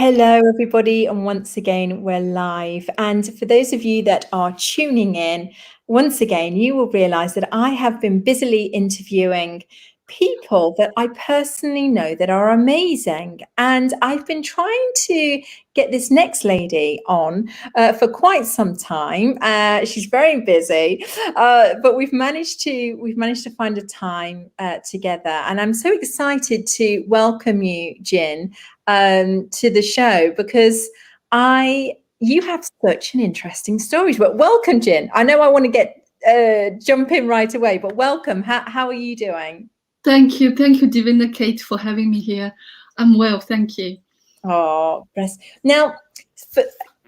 Hello, everybody, and once again, we're live. And for those of you that are tuning in, once again, you will realize that I have been busily interviewing people that I personally know that are amazing. And I've been trying to get this next lady on for quite some time. She's very busy, but we've managed to find a time together. And I'm so excited to welcome you, Jin, to the show because you have such an interesting story. But welcome, Jin. I know I want to get jump in right away, but welcome. How are you doing? Thank you, Divina Kate, for having me here. I'm well, thank you. Oh, bless. Now,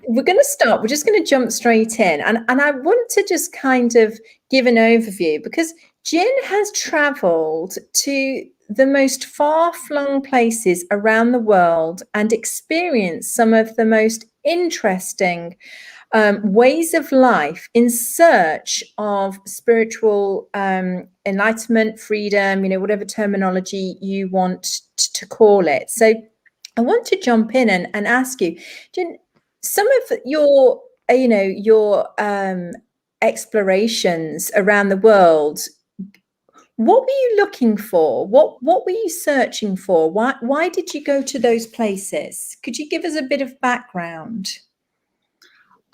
we're going to start. We're just going to jump straight in, and I want to just kind of give an overview because Jin has travelled to the most far-flung places around the world and experienced some of the most interesting ways of life in search of spiritual enlightenment, freedom, whatever terminology you want to call it. So I want to jump in and ask you, Jin, some of your explorations around the world, what were you looking for? What were you searching for? Why did you go to those places? Could you give us a bit of background?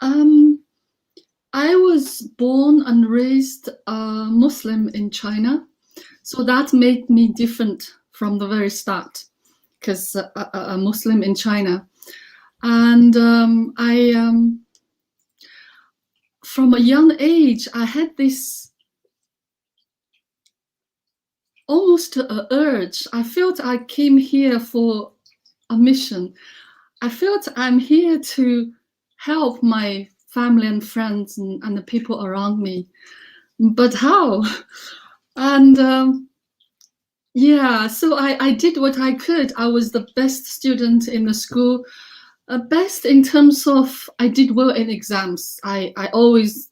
I was born and raised Muslim in China, so that made me different from the very start, because a Muslim in China. And from a young age, I had this almost an urge. I felt I came here for a mission. I felt I'm here to help my family and friends and the people around me. But how? And so I did what I could. I was the best student in the school, best in terms of I did well in exams. I always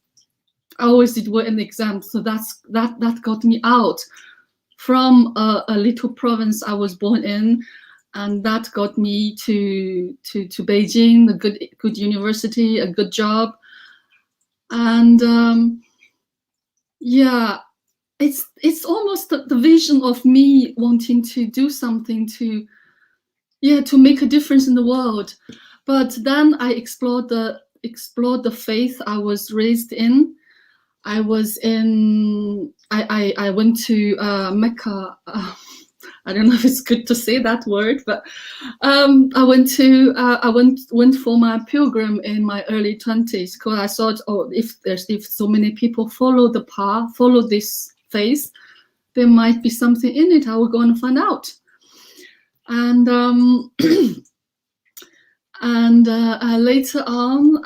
did well in exams, so that got me out from a little province I was born in, and that got me to Beijing, a good university, a good job, and it's almost the vision of me wanting to do something to make a difference in the world. But then I explored the faith I was raised in. I went to Mecca. I don't know if it's good to say that word, but I went for my pilgrim in my early 20s because I thought, if so many people follow the path, follow this faith, there might be something in it. I will go and find out. And later on,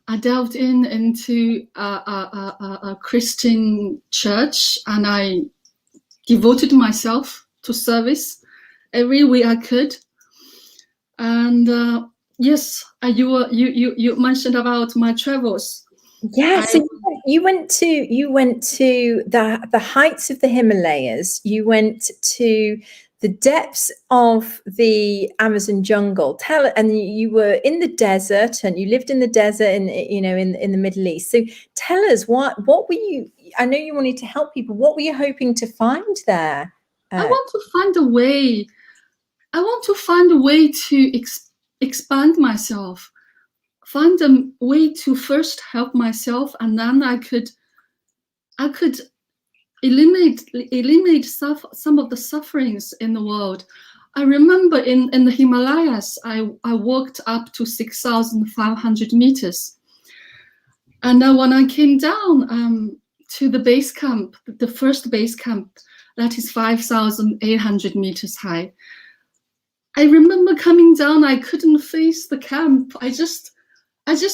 I delved into a Christian church, and I devoted myself to service every way I could. And yes, you mentioned about my travels. Yes, yeah, so you went to the heights of the Himalayas. You went to the depths of the Amazon jungle. And you were in the desert, and you lived in the desert in the Middle East. So tell us, what were you? I know you wanted to help people. What were you hoping to find there? I want to find a way. I want to find a way to expand myself. Find a way to first help myself, and then I could eliminate some of the sufferings in the world. I remember in the Himalayas, I walked up to 6,500 meters. And when I came down to the base camp, the first base camp, that is 5,800 meters high, I remember coming down, I couldn't face the camp. I just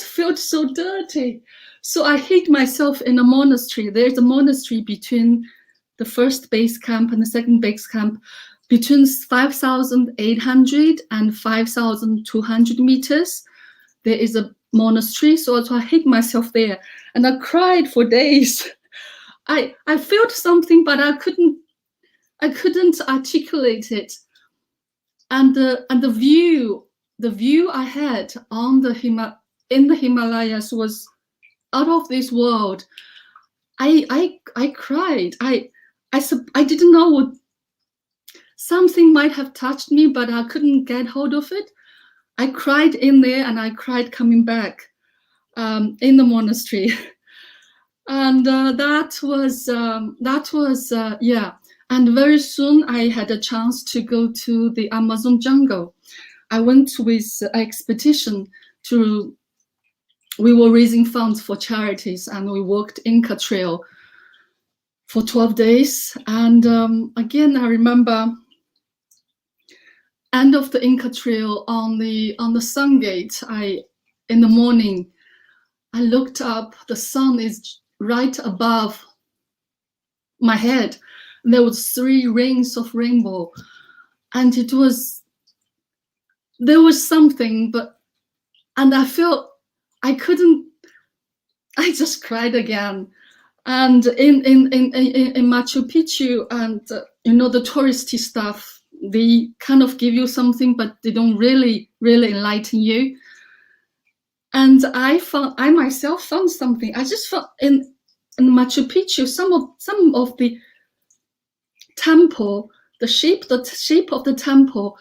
felt so dirty. So I hid myself in a monastery. There's a monastery between the first base camp and the second base camp, between 5,800 and 5,200 meters. There is a monastery, so I hid myself there, and I cried for days. I felt something, but I couldn't articulate it. and the view I had on in the Himalayas was out of this world. I cried. I didn't know what, something might have touched me, but I couldn't get hold of it. I cried in there, and I cried coming back in the monastery. And that was yeah. And very soon I had a chance to go to the Amazon jungle. I went with an expedition to. We were raising funds for charities, and we walked Inca Trail for 12 days. And again, I remember end of the Inca Trail on the sun gate. In the morning, I looked up. The sun is right above my head. There was 3 rings of rainbow, and there was something, and I felt I couldn't. I just cried again. And in Machu Picchu, and the touristy stuff, they kind of give you something, but they don't really enlighten you. And I myself found something. I just felt in Machu Picchu, some of the temple, the shape of the temple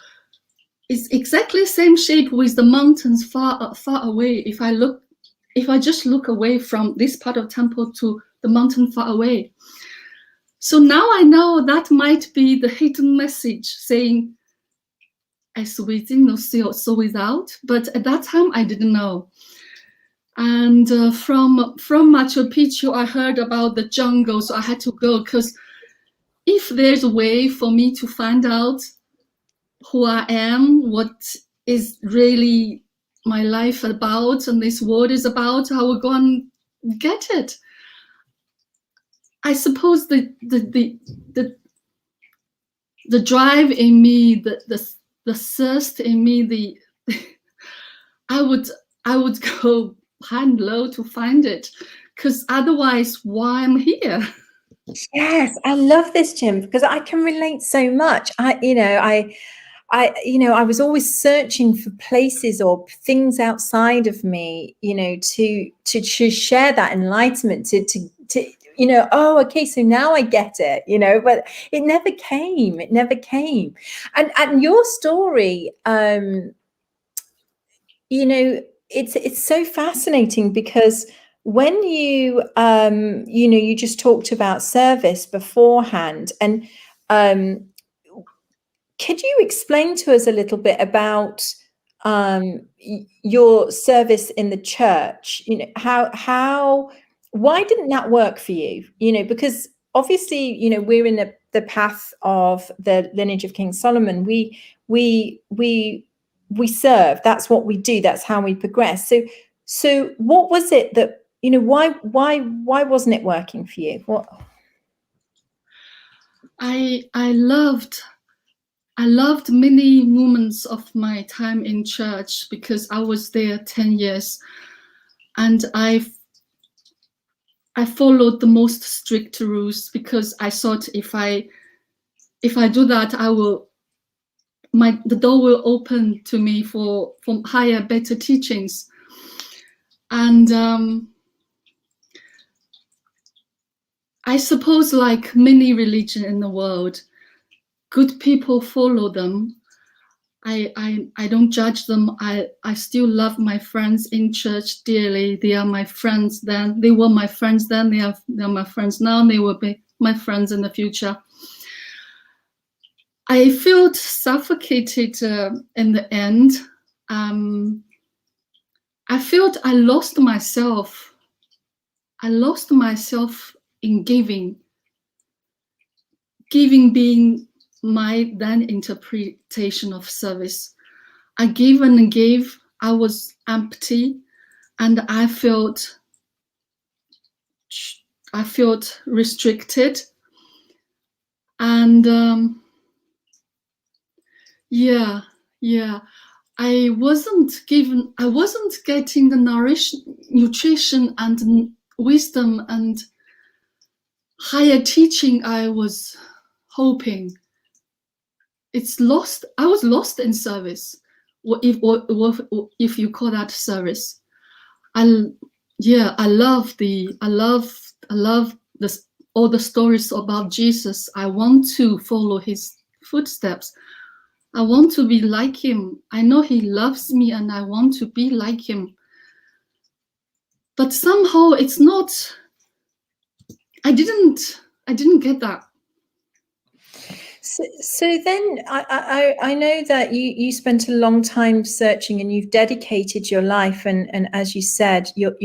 is exactly the same shape with the mountains far away. If I just look away from this part of temple to the mountain far away. So now I know that might be the hidden message saying, as within, so without. But at that time, I didn't know. And from Machu Picchu, I heard about the jungle, so I had to go, because if there's a way for me to find out who I am, what is really my life about, and this world is about, I will go and get it. I suppose the drive in me, the thirst in me, I would go high and low to find it, because otherwise, why I'm here? Yes, I love this, Jim, because I can relate so much. I was always searching for places or things outside of me, to share that enlightenment, to oh, okay, so now I get it, but it never came. It never came. And your story, it's so fascinating, because when you you just talked about service beforehand, and could you explain to us a little bit about your service in the church? Why didn't that work for you? Because obviously, we're in the path of the lineage of King Solomon. We serve. That's what we do. That's how we progress. So what was it that, why wasn't it working for you? What? I loved many moments of my time in church, because I was there 10 years, and I followed the most strict rules, because I thought if I do that, the door will open to me for higher, better teachings. And I suppose, like many religions in the world, good people follow them. I don't judge them. I still love my friends in church dearly. They are my friends then. They were my friends then. They're my friends now. And they will be my friends in the future. I felt suffocated in the end. I felt I lost myself. I lost myself in giving. Giving being my then interpretation of service. I gave and gave. I was empty, and I felt restricted. And I wasn't getting the nutrition and wisdom and higher teaching I was hoping. it's lost. I was lost in service. What if you call that service? I love this, all the stories about Jesus. I want to follow his footsteps. I want to be like him. I know he loves me and I want to be like him. But somehow it's not, I didn't get that. So then I know that you spent a long time searching, and you've dedicated your life, and as you said, your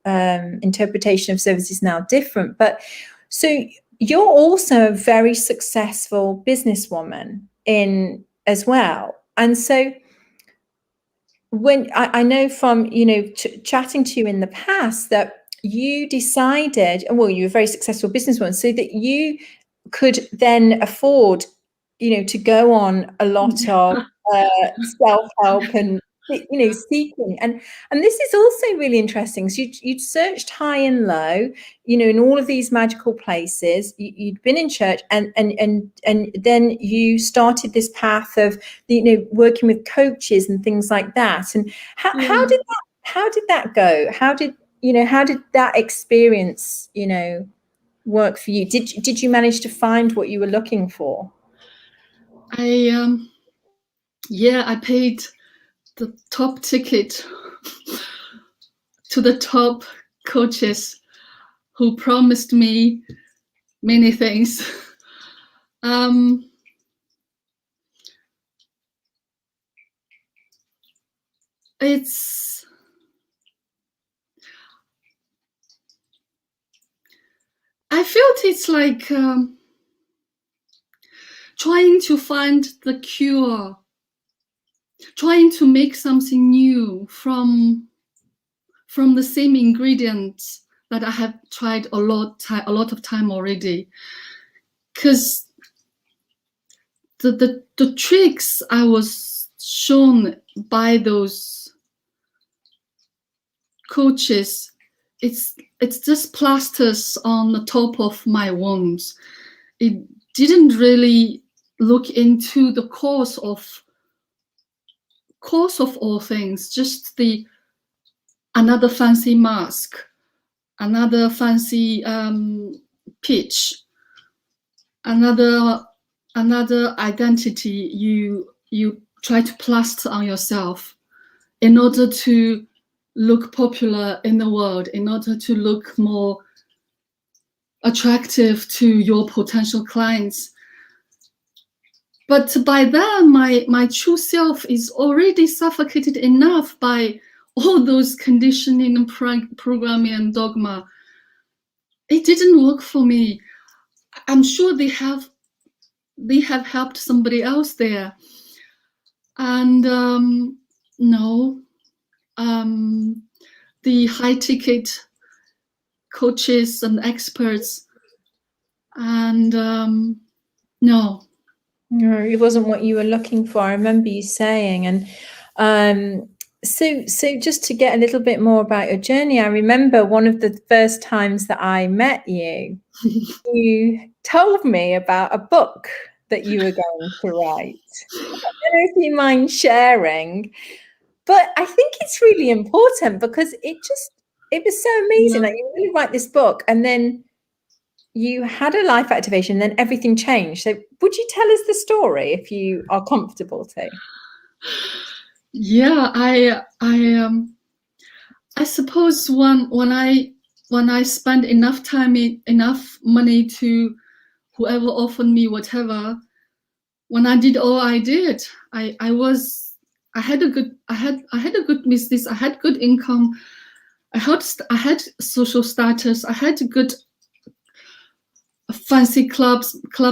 interpretation of service is now different. But so you're also a very successful businesswoman as well, and so when I know from chatting to you in the past that you decided, well, you're a very successful businesswoman, so that you could then afford, to go on a lot of self-help and seeking, and this is also really interesting. So you'd searched high and low, in all of these magical places. You'd been in church, and then you started this path of working with coaches and things like that. And how did that go? How did that experience work for you? Did you manage to find what you were looking for? I paid the top ticket to the top coaches who promised me many things. I felt it's like trying to find the cure, trying to make something new from the same ingredients that I have tried a lot of time already. Because the tricks I was shown by those coaches, it's just plasters on the top of my wounds. It didn't really look into the cause of all things, just another fancy mask, another fancy pitch, another identity you try to plaster on yourself in order to look popular in the world, in order to look more attractive to your potential clients. But by then, my true self is already suffocated enough by all those conditioning and programming and dogma. It didn't work for me. I'm sure they have helped somebody else there. And no, the high ticket coaches and experts, and no, it wasn't what you were looking for. I remember you saying. And so just to get a little bit more about your journey, I remember one of the first times that I met you, you told me about a book that you were going to write. I don't know if you mind sharing, but I think it's really important because it was so amazing. Like, you really write this book, and then you had a life activation, then everything changed. So would you tell us the story if you are comfortable to? Yeah, I suppose when I spend enough time, enough money to whoever offered me whatever, when I did all I did, I had a good business, I had good income, I had social status, I had good fancy club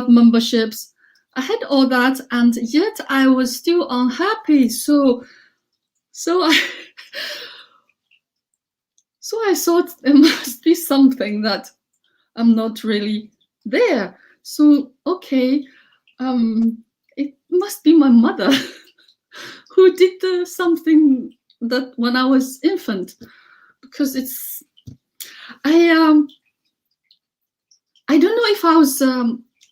memberships, I had all that, and yet I was still unhappy. So I thought there must be something that I'm not really there. So okay, it must be my mother who did something that when I was infant, because I don't know if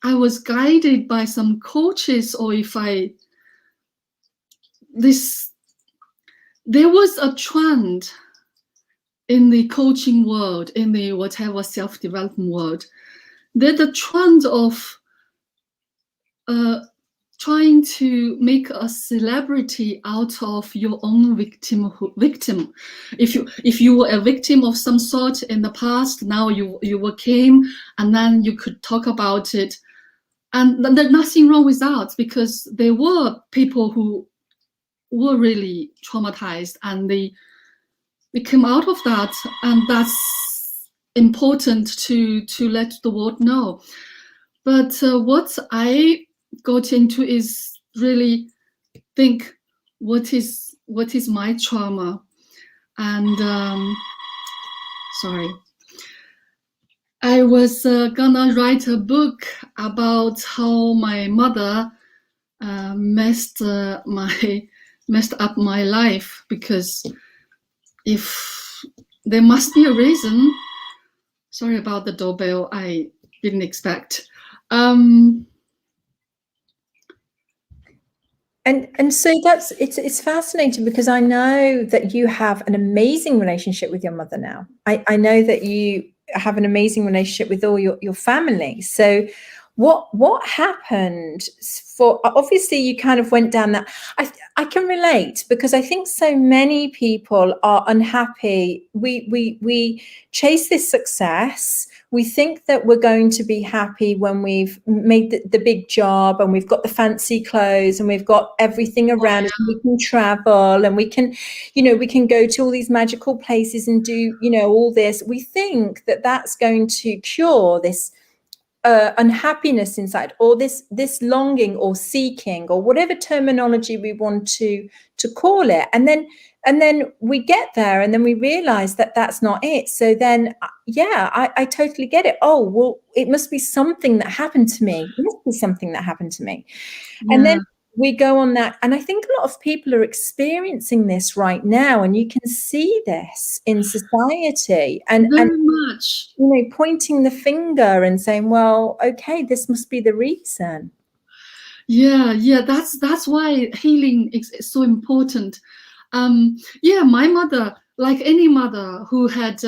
I I was guided by some coaches, or if there was a trend in the coaching world, in the whatever self-development world, there's a trend of trying to make a celebrity out of your own victim. If you were a victim of some sort in the past, now you came, and then you could talk about it, and there's nothing wrong with that, because there were people who were really traumatized, and they came out of that, and that's important to let the world know. But what I got into is really think, what is my trauma? And sorry, I was gonna write a book about how my mother messed up my life, because if there must be a reason. Sorry about the doorbell, I didn't expect. And so it's fascinating, because I know that you have an amazing relationship with your mother now. I know that you have an amazing relationship with all your family. So what happened for, obviously you kind of went down that, I can relate, because I think so many people are unhappy. We chase this success. We think that we're going to be happy when we've made the big job, and we've got the fancy clothes, and we've got everything around us, and we can travel, and we can go to all these magical places and do, all this. We think that that's going to cure this unhappiness inside, or this longing or seeking, or whatever terminology we want to call it. And then we get there, and then we realize that that's not it. So then, I totally get it. Oh, well, it must be something that happened to me. It must be something that happened to me. Yeah. And then we go on that. And I think a lot of people are experiencing this right now, and you can see this in society, and very much, pointing the finger and saying, well, okay, this must be the reason. Yeah, that's why healing is so important. My mother, like any mother who had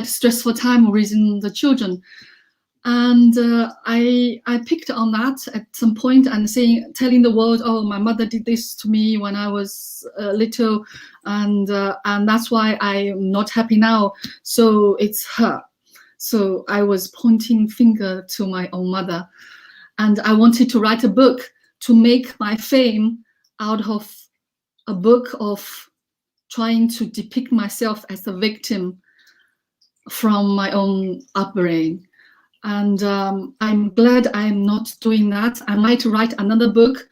stressful time raising the children, and I picked on that at some point, and telling the world, oh, my mother did this to me when I was little, and that's why I'm not happy now. So it's her. So I was pointing finger to my own mother, and I wanted to write a book to make my fame out of a book of trying to depict myself as a victim from my own upbringing. And I'm glad I'm not doing that. I might write another book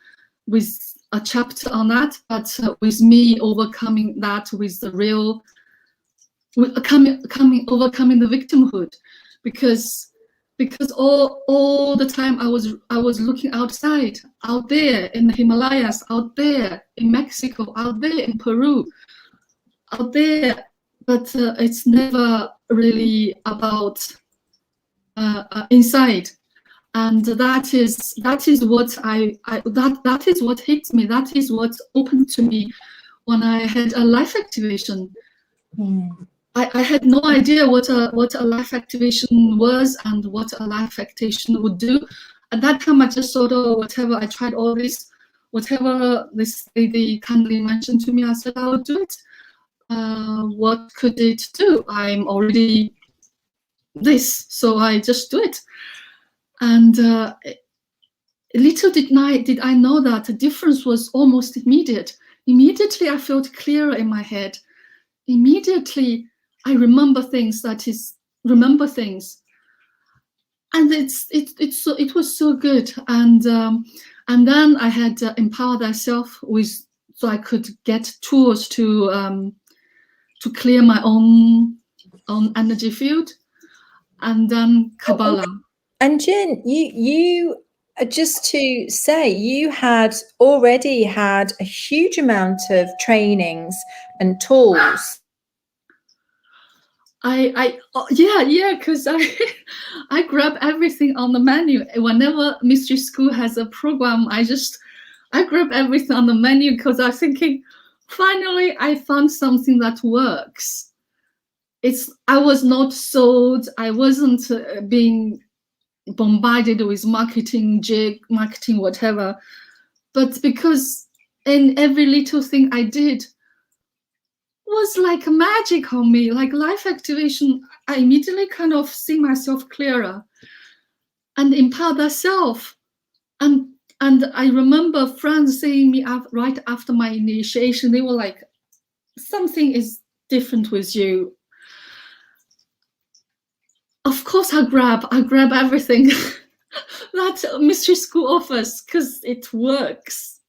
with a chapter on that, but with me overcoming that, with the real, overcoming the victimhood, because all the time I was looking outside, out there in the Himalayas, out there in Mexico, out there in Peru, out there, but it's never really about inside. And that is what that is what hits me. That is what opened to me when I had a life activation. I had no idea what a life activation was and what a life activation would do. At that time, I just thought, oh, whatever. I tried all this, whatever this lady kindly mentioned to me. I said, I will do it. What could it do? I'm already this, so I just do it. And little did I know that the difference was almost immediate. Immediately, I felt clearer in my head. Immediately, I remember things. And it was so good. And then I had Empower Thyself so I could get tools to clear my own energy field, and then Kabbalah. And Jin, you just to say, you had already had a huge amount of trainings and tools. yeah, because I grab everything on the menu. Whenever mystery school has a program, I grab everything on the menu because I'm thinking, finally, I found something that works. I was not sold. I wasn't being bombarded with marketing, whatever. But because in every little thing I did was like magic on me, like life activation, I immediately kind of see myself clearer and empower thyself. And I remember friends saying me right after my initiation, they were like, something is different with you. Of course I grab everything that mystery school offers because it works.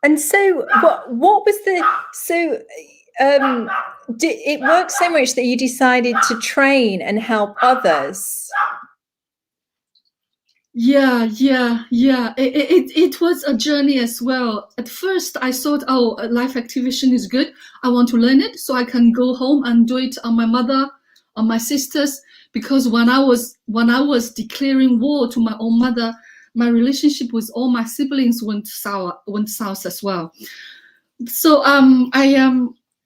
And so what was did it work so much that you decided to train and help others? Yeah. It was a journey as well. At first I thought, oh, life activation is good. I want to learn it so I can go home and do it on my mother, on my sisters. Because when I was declaring war to my own mother, my relationship with all my siblings went south as well. So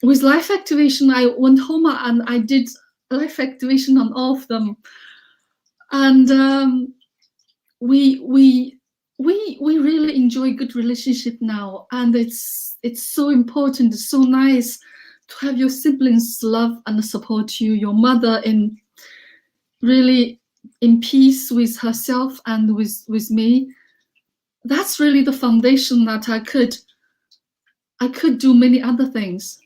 with life activation, I went home and I did life activation on all of them. And we really enjoy good relationship now, and it's so important, it's so nice to have your siblings love and support you, your mother really in peace with herself and with me. That's really the foundation that I could do many other things.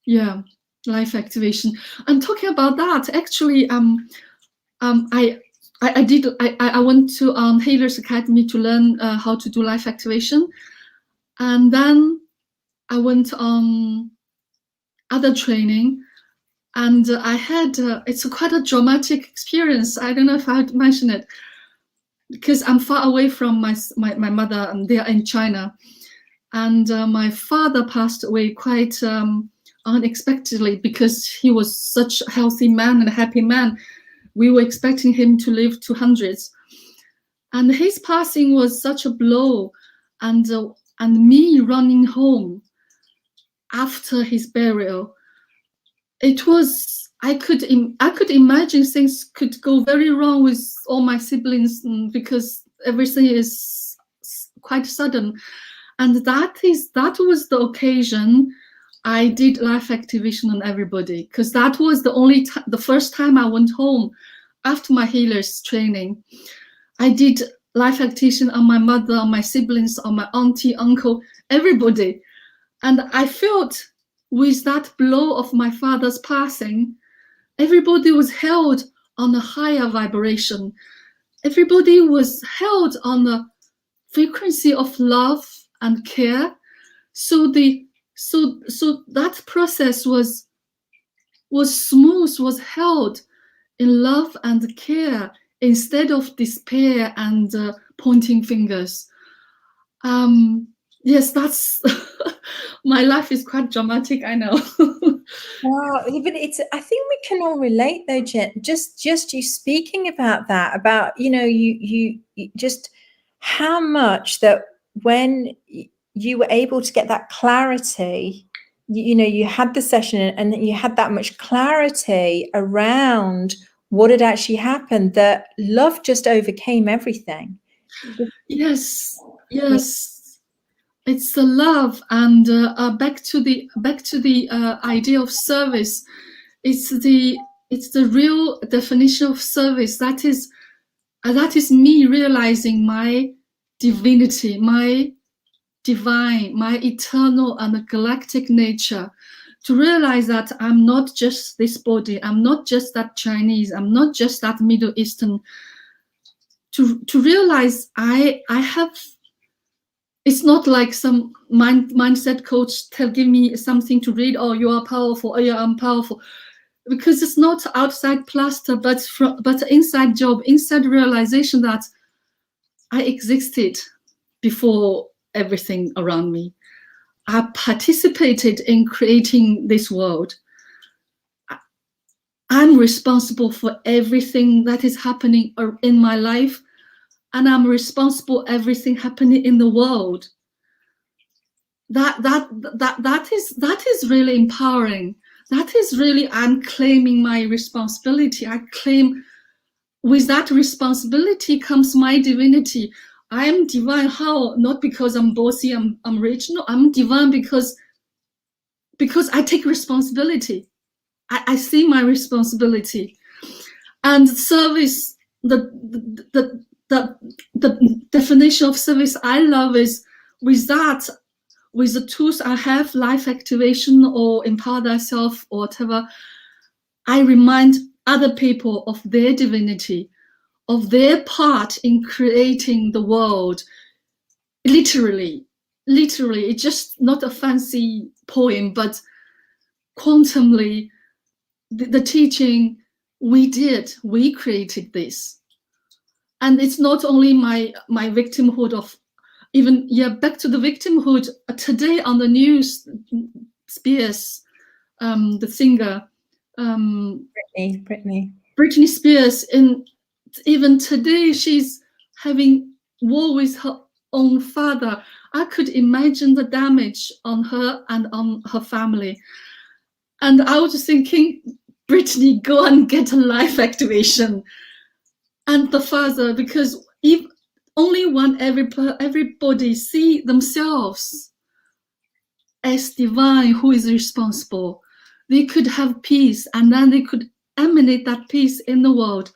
Yeah, life activation. And talking about that, actually, I went to Healer's Academy to learn how to do life activation, and then I went on other training, and I had it's quite a dramatic experience. I don't know if I would mention it because I'm far away from my mother, and they're in China, and my father passed away quite unexpectedly because he was such a healthy man and a happy man. We were expecting him to live to hundreds. And his passing was such a blow. And me running home after his burial, it was, I could imagine things could go very wrong with all my siblings because everything is quite sudden. And that was the occasion I did life activation on everybody, because that was the first time I went home after my healer's training. I did life activation on my mother, on my siblings, on my auntie, uncle, everybody. And I felt with that blow of my father's passing, everybody was held on a higher vibration. Everybody was held on the frequency of love and care. So that process was smooth, was held in love and care instead of despair and pointing fingers. Yes, that's my life is quite dramatic, I know. Wow, but I think we can all relate though, Jin. Just you speaking about that, about you just how much that when you were able to get that clarity, you had the session and you had that much clarity around what had actually happened, that love just overcame everything. Yes. It's the love, and back to the idea of service. It's the real definition of service. That is me realizing my divinity, my divine, my eternal and galactic nature. To realize that I'm not just this body, I'm not just that Chinese, I'm not just that Middle Eastern. To realize I have. It's not like some mindset coach give me something to read. Oh, you are powerful. Oh, yeah, I'm powerful. Because it's not outside plaster, but inside job, inside realization that I existed before everything around me. I participated in creating this world. I'm responsible for everything that is happening in my life, and I'm responsible everything happening in the world. That is really empowering. That is really, I'm claiming my responsibility. I claim with that responsibility comes my divinity. I am divine. How? Not because I'm bossy, I'm rich. No, I'm divine because I take responsibility. I see my responsibility. And service, the definition of service I love is with that, with the tools I have, life activation or Empower Thyself or whatever, I remind other people of their divinity, of their part in creating the world. Literally, it's just not a fancy poem, but quantumly, the teaching we created this. And it's not only my victimhood of even, back to the victimhood. Today on the news, Spears, the singer, Britney Spears, and even today she's having war with her own father. I could imagine the damage on her and on her family. And I was thinking, Brittany, go and get a life activation. And the father, because if only when everybody see themselves as divine, who is responsible, they could have peace, and then they could emanate that peace in the world.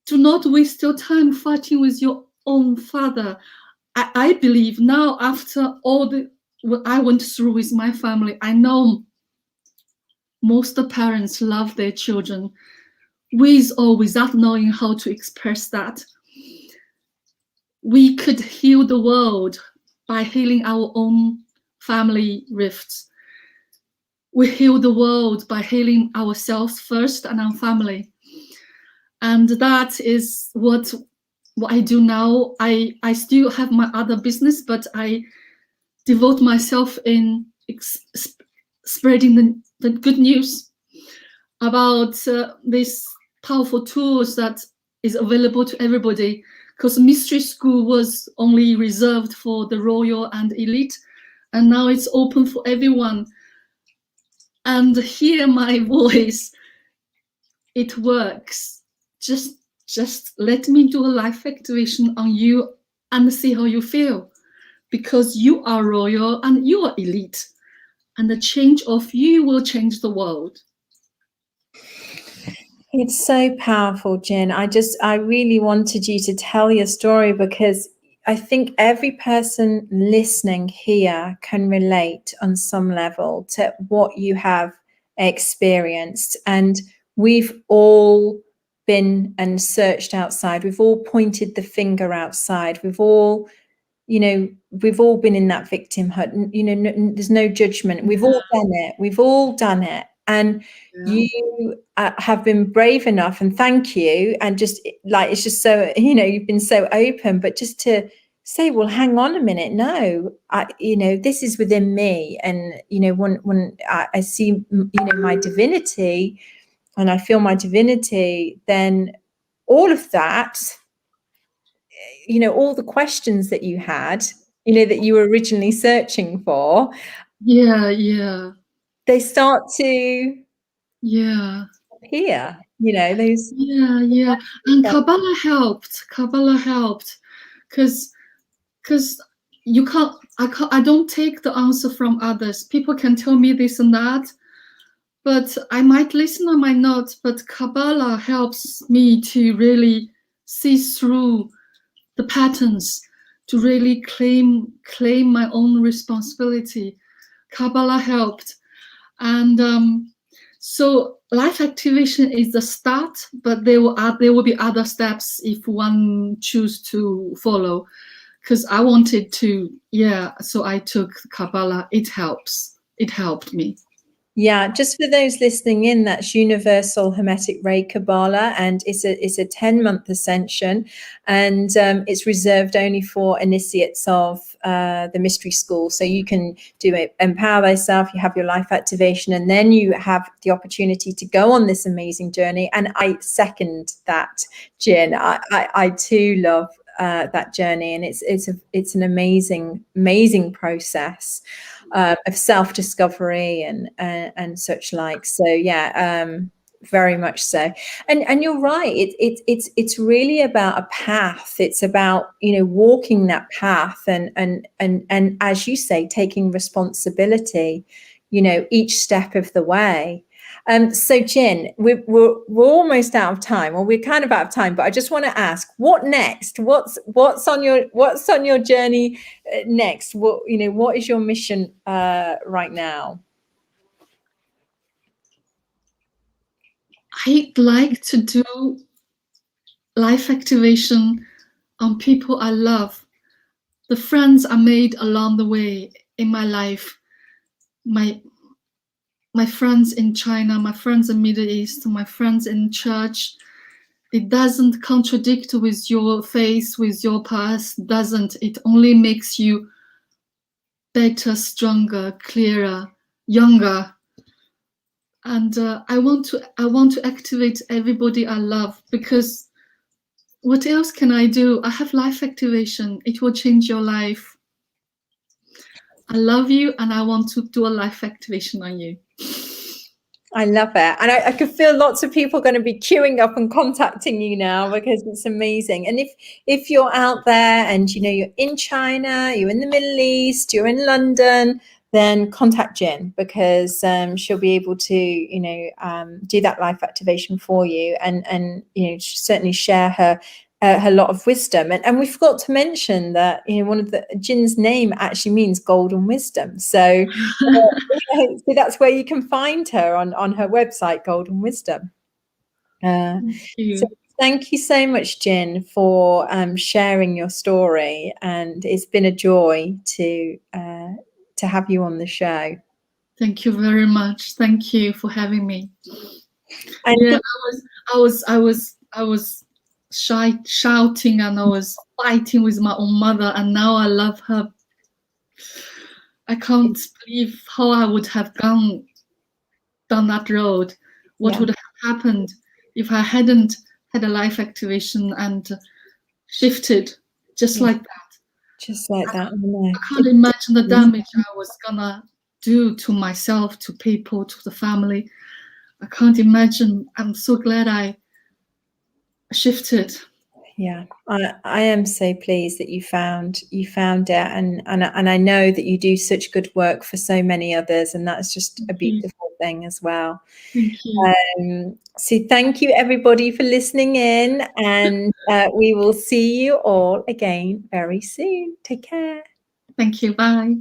Do not waste your time fighting with your own father. I believe now, after all what I went through with my family, I know most parents love their children, with or without knowing how to express that. We could heal the world by healing our own family rifts. We heal the world by healing ourselves first and our family. And that is what I do now. I still have my other business, but I devote myself in spreading the good news about these powerful tools that is available to everybody, because mystery school was only reserved for the royal and elite, and now it's open for everyone. And hear my voice, it works. Just let me do a life activation on you and see how you feel, because you are royal and you are elite, and the change of you will change the world. It's so powerful, Jin. I really wanted you to tell your story, because I think every person listening here can relate on some level to what you have experienced. And we've all been and searched outside. We've all pointed the finger outside. We've all been in that victimhood. There's no judgment. We've all done it. We've all done it. And you have been brave enough, and thank you. And just like, it's just so, you've been so open, but just to say, well, hang on a minute. No, this is within me. And, when I see, my divinity and I feel my divinity, then all of that, all the questions that you had, that you were originally searching for. They start to appear, those. And Kabbalah helped, because you can't, I don't take the answer from others. People can tell me this and that, but I might listen, I might not. But Kabbalah helps me to really see through the patterns, to really claim my own responsibility. Kabbalah helped. And so life activation is the start, but there will be other steps if one choose to follow. Because I wanted to, so I took Kabbalah. It helps. It helped me. Yeah, just for those listening in, that's Universal Hermetic Ray Kabbalah, and it's a 10-month ascension, and it's reserved only for initiates of the Mystery School. So you can do it, Empower Thyself, you have your life activation, and then you have the opportunity to go on this amazing journey. And I second that, Jin. I too love that journey, and it's an amazing process of self-discovery and such like. So yeah, very much so. And you're right. It's really about a path. It's about, you know, walking that path and as you say, taking responsibility, you know, each step of the way. So Jin, we're almost out of time, or we're kind of out of time, but I just want to ask, what next? What's on your journey next? What is your mission right now? I'd like to do life activation on people I love, the friends I made along the way in my life, my friends in China, my friends in Middle East, my friends in church. It doesn't contradict with your faith, with your past, doesn't. It only makes you better, stronger, clearer, younger. And I want to activate everybody I love, because what else can I do? I have life activation. It will change your life. I love you, and I want to do a life activation on you. I love it. And I can feel lots of people are going to be queuing up and contacting you now, because it's amazing. And if you're out there and, you know, you're in China, you're in the Middle East, you're in London, then contact Jin, because she'll be able to, you know, do that life activation for you, and you know, certainly share her lot of wisdom. And we forgot to mention that, you know, one of the Jin's name actually means golden wisdom. So, so that's where you can find her on her website, Golden Wisdom. So thank you so much, Jin, for sharing your story, and it's been a joy to have you on the show. Thank you very much. Thank you for having me. And yeah, I was shouting, and I was fighting with my own mother, and now I love her. I can't believe how I would have gone down that road. What would have happened if I hadn't had a life activation and shifted just like that? Just like that. I can't imagine the damage I was gonna do to myself, to people, to the family. I can't imagine. I'm so glad I shifted. Yeah, I am so pleased that you found it, and I know that you do such good work for so many others, and that's just a beautiful thing as well. Thank you. So thank you everybody for listening in, and we will see you all again very soon. Take care. Thank you. Bye.